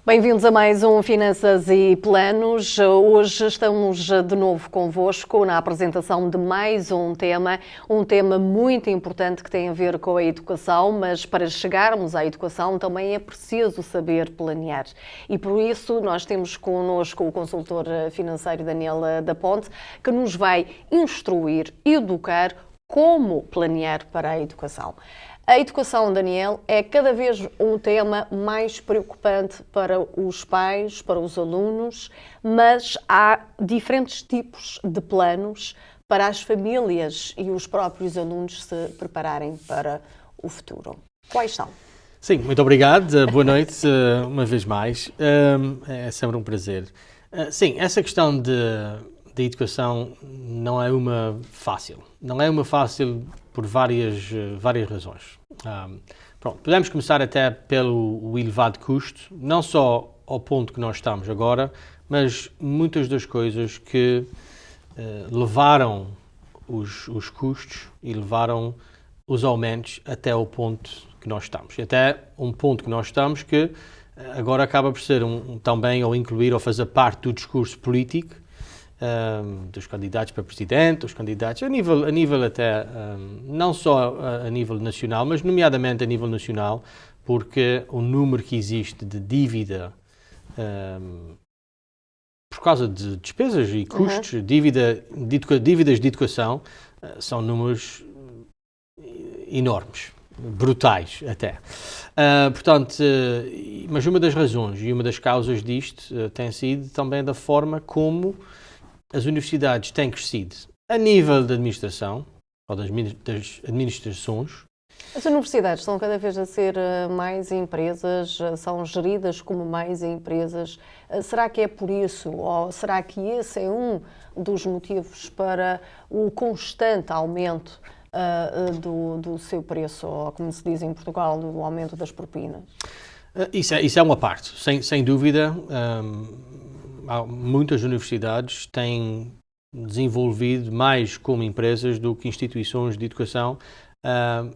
Bem-vindos a mais um Finanças e Planos. Hoje estamos de novo convosco na apresentação de mais um tema muito importante que tem a ver com a educação, mas para chegarmos à educação também é preciso saber planear. E por isso nós temos connosco o consultor financeiro Daniel da Ponte, que nos vai instruir, educar como planear para a educação. A educação, Daniel, é cada vez um tema mais preocupante para os pais, para os alunos, mas há diferentes tipos de planos para as famílias e os próprios alunos se prepararem para o futuro. Quais são? Sim, muito obrigado. Boa noite uma vez mais. É sempre um prazer. Sim, essa questão de educação não é uma fácil. Não é uma fácil por várias razões. Podemos começar até pelo elevado custo, não só ao ponto que nós estamos agora, mas muitas das coisas que levaram os custos e levaram os aumentos até o ponto que nós estamos. Até um ponto que nós estamos que agora acaba por ser também ou incluir ou fazer parte do discurso político dos candidatos para presidente, dos candidatos a nível até, não só a nível nacional, mas nomeadamente a nível nacional, porque o número que existe de dívida por causa de despesas e custos, dívidas de educação, são números enormes, brutais até. Mas uma das razões e uma das causas disto tem sido também da forma como as universidades têm crescido a nível da administração, ou das administrações. As universidades estão cada vez a ser mais empresas, são geridas como mais empresas. Será que é por isso, ou será que esse é um dos motivos para o constante aumento do seu preço, ou como se diz em Portugal, do aumento das propinas? Isso é uma parte, sem dúvida. Muitas universidades têm desenvolvido mais como empresas do que instituições de educação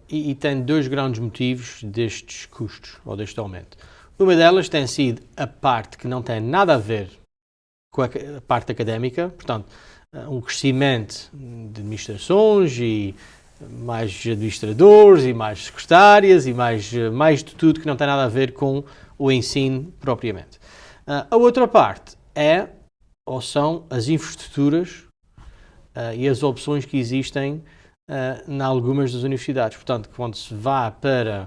e têm dois grandes motivos destes custos ou deste aumento. Uma delas tem sido a parte que não tem nada a ver com a parte académica, portanto, um crescimento de administrações e mais administradores e mais secretárias e mais de tudo que não tem nada a ver com o ensino propriamente. A outra parte são as infraestruturas e as opções que existem em algumas das universidades. Portanto, quando se vá para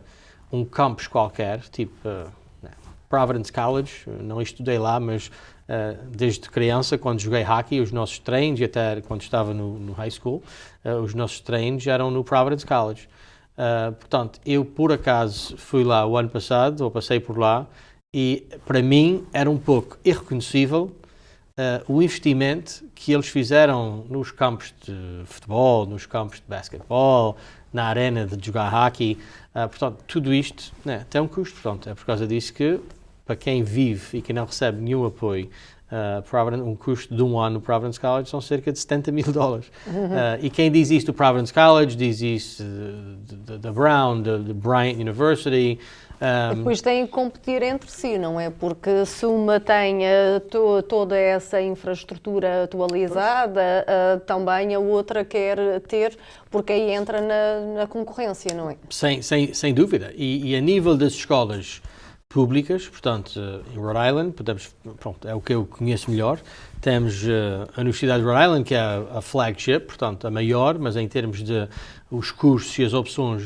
um campus qualquer, tipo Providence College, não estudei lá, mas desde criança, quando joguei hockey, os nossos treinos, e até quando estava no high school, os nossos treinos eram no Providence College. Portanto, eu por acaso fui lá o ano passado, ou passei por lá, e para mim era um pouco irreconhecível o investimento que eles fizeram nos campos de futebol, nos campos de basquetebol, na arena de jogar hockey. Portanto, tudo isto tem um custo. Portanto, é por causa disso que, para quem vive e que não recebe nenhum apoio, um custo de um ano no Providence College são cerca de $70 mil. E quem diz isso do Providence College, diz isso da Brown, da Bryant University. Depois têm que competir entre si, não é? Porque se uma tem toda essa infraestrutura atualizada, também a outra quer ter, porque aí entra na concorrência, não é? Sem dúvida. E a nível das escolas públicas, portanto, em Rhode Island, é o que eu conheço melhor. Temos a Universidade de Rhode Island, que é a flagship, portanto, a maior, mas em termos de os cursos e as opções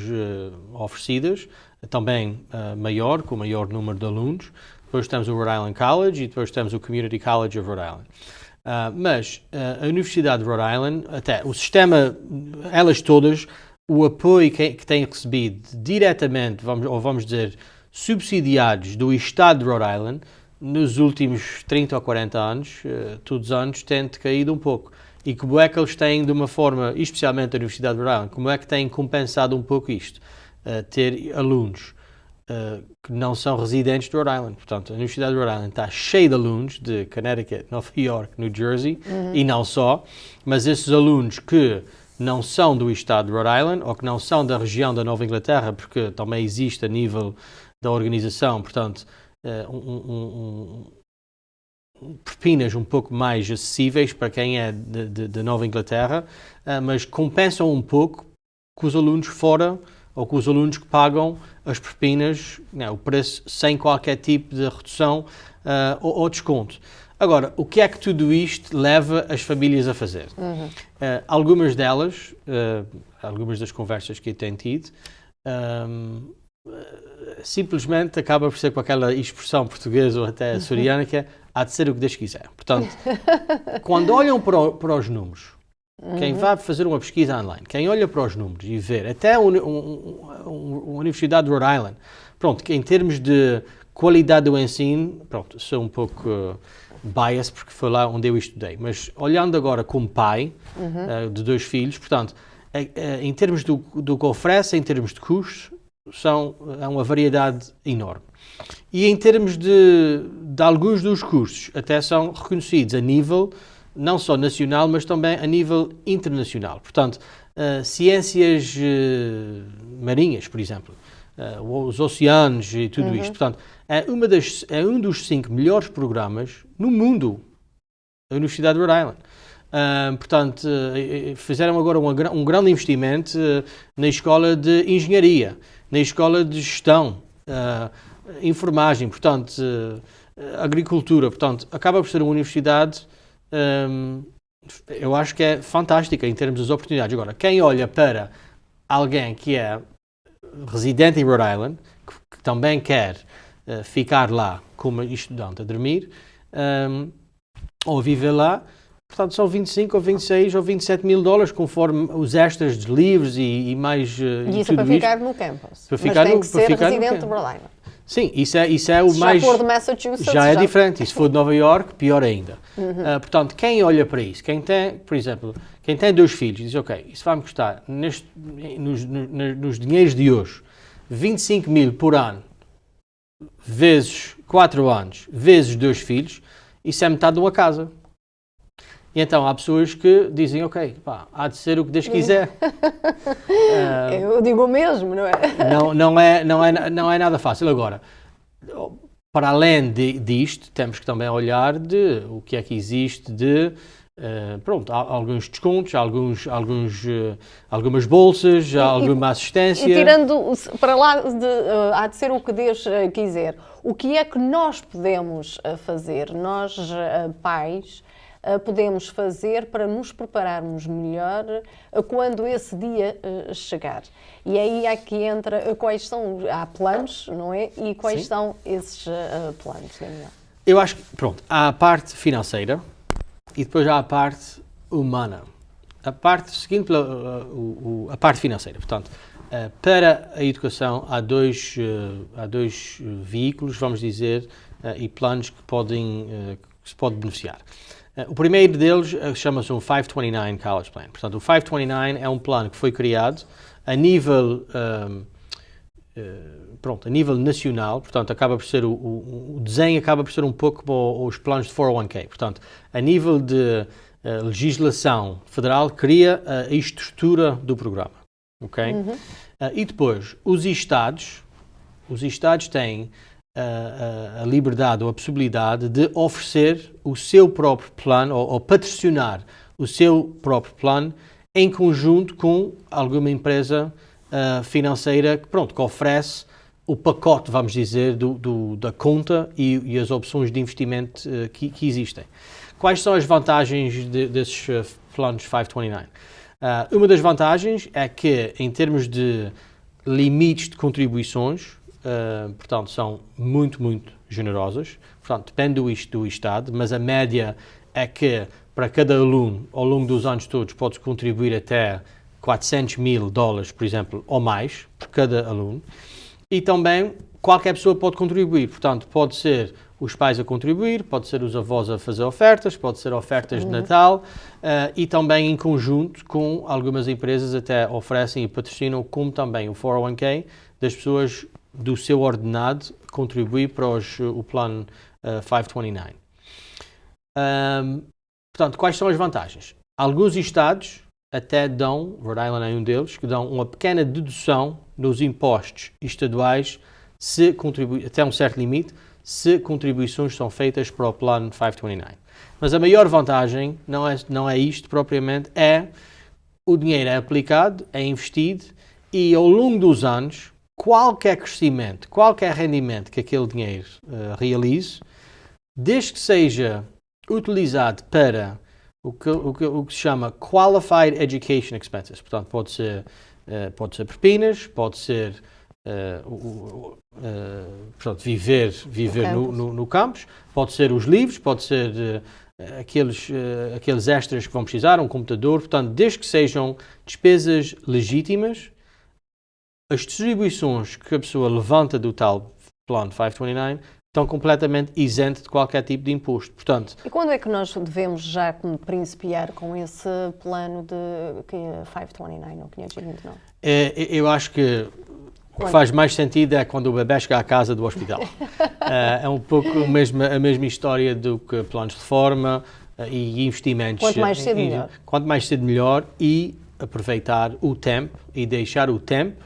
oferecidas, também maior, com o maior número de alunos. Depois temos o Rhode Island College e depois temos o Community College of Rhode Island. Mas a Universidade de Rhode Island, até o sistema, elas todas, o apoio que têm recebido diretamente, vamos dizer, subsidiados do Estado de Rhode Island, nos últimos 30 ou 40 anos, todos os anos, tem caído um pouco. E como é que eles têm, de uma forma, especialmente a Universidade de Rhode Island, como é que têm compensado um pouco isto? Ter alunos que não são residentes de Rhode Island. Portanto, a Universidade de Rhode Island está cheia de alunos de Connecticut, Nova York, New Jersey, e não só, mas esses alunos que não são do estado de Rhode Island ou que não são da região da Nova Inglaterra, porque também existe a nível da organização, portanto, propinas um pouco mais acessíveis para quem é de Nova Inglaterra, mas compensam um pouco com os alunos fora ou com os alunos que pagam as propinas, o preço sem qualquer tipo de redução ou desconto. Agora, o que é que tudo isto leva as famílias a fazer? Algumas delas, algumas das conversas que eu tenho tido, simplesmente acaba por ser com aquela expressão portuguesa ou até açoriana que é há de ser o que Deus quiser. Portanto, quando olham para os números, quem vai fazer uma pesquisa online, quem olha para os números e ver, até a Universidade de Rhode Island, pronto, que em termos de qualidade do ensino, pronto, sou um pouco biased porque foi lá onde eu estudei, mas olhando agora como pai de 2 filhos, portanto, em termos do que oferece, em termos de custos, é uma variedade enorme. E em termos de alguns dos cursos, até são reconhecidos a nível não só nacional, mas também a nível internacional. Portanto, ciências marinhas, por exemplo, os oceanos e tudo isto. Portanto, é um dos 5 melhores programas no mundo, a Universidade de Rhode Island. Portanto, fizeram agora um grande investimento na escola de engenharia, na escola de gestão, enfermagem, portanto, agricultura. Portanto, acaba por ser uma universidade, eu acho que é fantástica em termos das oportunidades. Agora, quem olha para alguém que é residente em Rhode Island, que também quer ficar lá como estudante a dormir, ou viver lá, portanto, são 25 ou 26 ou 27 mil dólares, conforme os extras de livros e mais... E isso é para ficar no campus. Mas tem que ser residente de Rhode Island. Sim, isso é o mais... Se já for de Massachusetts... Já é diferente. E se for de Nova York, pior ainda. Portanto, quem olha para isso, quem tem, por exemplo, quem tem 2 filhos, diz, ok, isso vai-me custar, nos dinheiros de hoje, 25 mil por ano, vezes 4 anos, vezes 2 filhos, isso é metade de uma casa. E então há pessoas que dizem, ok, pá, há de ser o que Deus quiser. Eu digo o mesmo, não é? Não é nada fácil. Agora, para além disto, temos que também olhar de o que é que existe de, pronto, alguns descontos, algumas bolsas, alguma assistência. E tirando para lá há de ser o que Deus quiser, o que é que nós podemos fazer, nós pais, podemos fazer para nos prepararmos melhor quando esse dia chegar. E aí aqui entra quais são, há planos, não é? E quais são esses planos, Daniel? Eu acho que, pronto, há a parte financeira e depois há a parte humana. A parte seguinte, a parte financeira, portanto, para a educação há dois veículos, vamos dizer, e planos que se pode beneficiar. O primeiro deles chama-se um 529 College Plan. Portanto, o 529 é um plano que foi criado a nível, a nível nacional. Portanto, acaba por ser o desenho acaba por ser um pouco como os planos de 401k. Portanto, a nível de legislação federal, cria a estrutura do programa. Ok? E depois, os estados têm a liberdade ou a possibilidade de oferecer o seu próprio plano ou patrocinar o seu próprio plano em conjunto com alguma empresa financeira que oferece o pacote, vamos dizer, da conta e as opções de investimento que existem. Quais são as vantagens desses planos 529? Uma das vantagens é que, em termos de limites de contribuições, portanto, são muito, muito generosas. Portanto, depende do Estado, mas a média é que para cada aluno, ao longo dos anos todos, podes contribuir até 400 mil dólares, por exemplo, ou mais, por cada aluno. E também qualquer pessoa pode contribuir. Portanto, pode ser os pais a contribuir, pode ser os avós a fazer ofertas, pode ser ofertas de Natal e também em conjunto com algumas empresas até oferecem e patrocinam, como também o 401k, das pessoas do seu ordenado contribuir para o plano 529. Portanto, quais são as vantagens? Alguns estados até dão, Rhode Island é um deles, que dão uma pequena dedução nos impostos estaduais se contribui, até um certo limite, se contribuições são feitas para o plano 529. Mas a maior vantagem não é isto propriamente, é o dinheiro é aplicado, é investido e ao longo dos anos, qualquer crescimento, qualquer rendimento que aquele dinheiro realize, desde que seja utilizado para o que se chama Qualified Education Expenses, portanto pode ser propinas, pode ser portanto, viver no campus, pode ser os livros, pode ser aqueles extras que vão precisar, um computador, portanto, desde que sejam despesas legítimas, as distribuições que a pessoa levanta do tal plano 529 estão completamente isentas de qualquer tipo de imposto. Portanto, e quando é que nós devemos já principiar com esse plano de 529 ou 529? Eu acho que o que faz mais sentido é quando o bebê chega à casa do hospital. É um pouco a mesma história do que planos de reforma e investimentos. Quanto mais cedo, melhor. Quanto mais cedo, melhor, e aproveitar o tempo e deixar o tempo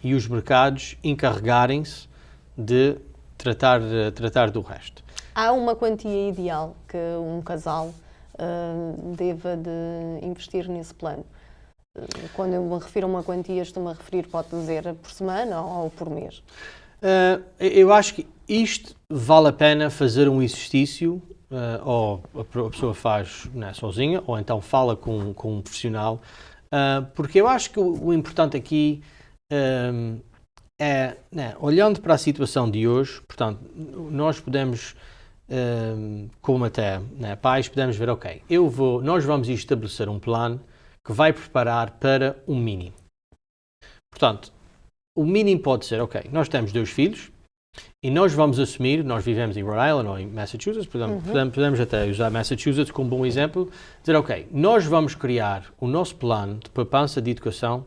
e os mercados encarregarem-se de tratar do resto. Há uma quantia ideal que um casal deva de investir nesse plano? Quando eu me refiro a uma quantia, estou-me a referir, pode dizer, por semana ou por mês? Eu acho que isto vale a pena fazer um exercício, ou a pessoa faz, né, sozinha, ou então fala com um profissional, porque eu acho que o importante aqui é, né, olhando para a situação de hoje, portanto, nós podemos, como até, né, pais, podemos ver, ok, nós vamos estabelecer um plano que vai preparar para um mínimo. Portanto, o mínimo pode ser, ok, nós temos 2 filhos e nós vamos assumir, nós vivemos em Rhode Island ou em Massachusetts, podemos até usar Massachusetts como bom exemplo, dizer, ok, nós vamos criar o nosso plano de poupança de educação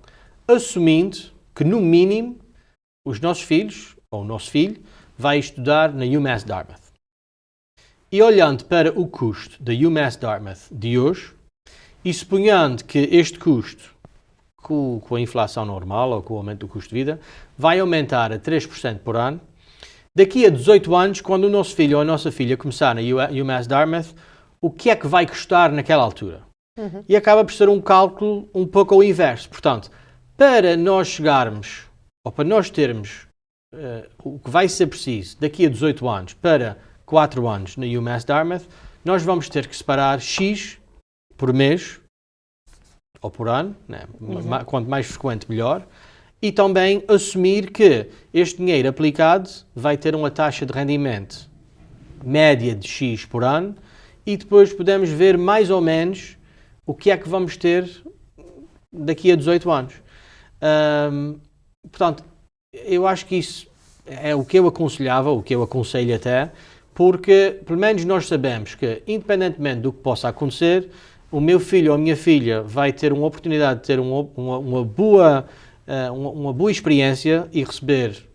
assumindo que, no mínimo, os nossos filhos, ou o nosso filho, vai estudar na UMass Dartmouth. E olhando para o custo da UMass Dartmouth de hoje, e suponhando que este custo, com a inflação normal ou com o aumento do custo de vida, vai aumentar a 3% por ano, daqui a 18 anos, quando o nosso filho ou a nossa filha começar na UMass Dartmouth, o que é que vai custar naquela altura? E acaba por ser um cálculo um pouco ao inverso. Portanto, para nós chegarmos, ou para nós termos o que vai ser preciso daqui a 18 anos para 4 anos na UMass Dartmouth, nós vamos ter que separar X por mês ou por ano, né? Quanto mais frequente, melhor, e também assumir que este dinheiro aplicado vai ter uma taxa de rendimento média de X por ano e depois podemos ver mais ou menos o que é que vamos ter daqui a 18 anos. Portanto, eu acho que isso é o que eu aconselhava, o que eu aconselho até, porque pelo menos nós sabemos que, independentemente do que possa acontecer, o meu filho ou a minha filha vai ter uma oportunidade de ter uma boa experiência e receber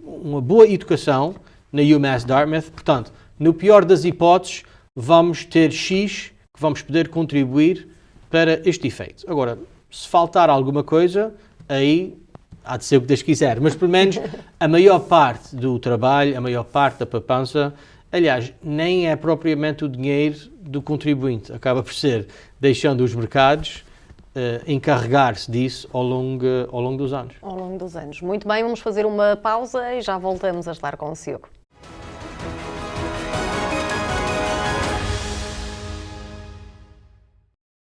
uma boa educação na UMass Dartmouth. Portanto, no pior das hipóteses, vamos ter X que vamos poder contribuir para este efeito. Agora, se faltar alguma coisa, aí há de ser o que Deus quiser. Mas, pelo menos, a maior parte do trabalho, a maior parte da poupança, aliás, nem é propriamente o dinheiro do contribuinte. Acaba por ser deixando os mercados encarregar-se disso ao longo dos anos. Ao longo dos anos. Muito bem, vamos fazer uma pausa e já voltamos a estar consigo.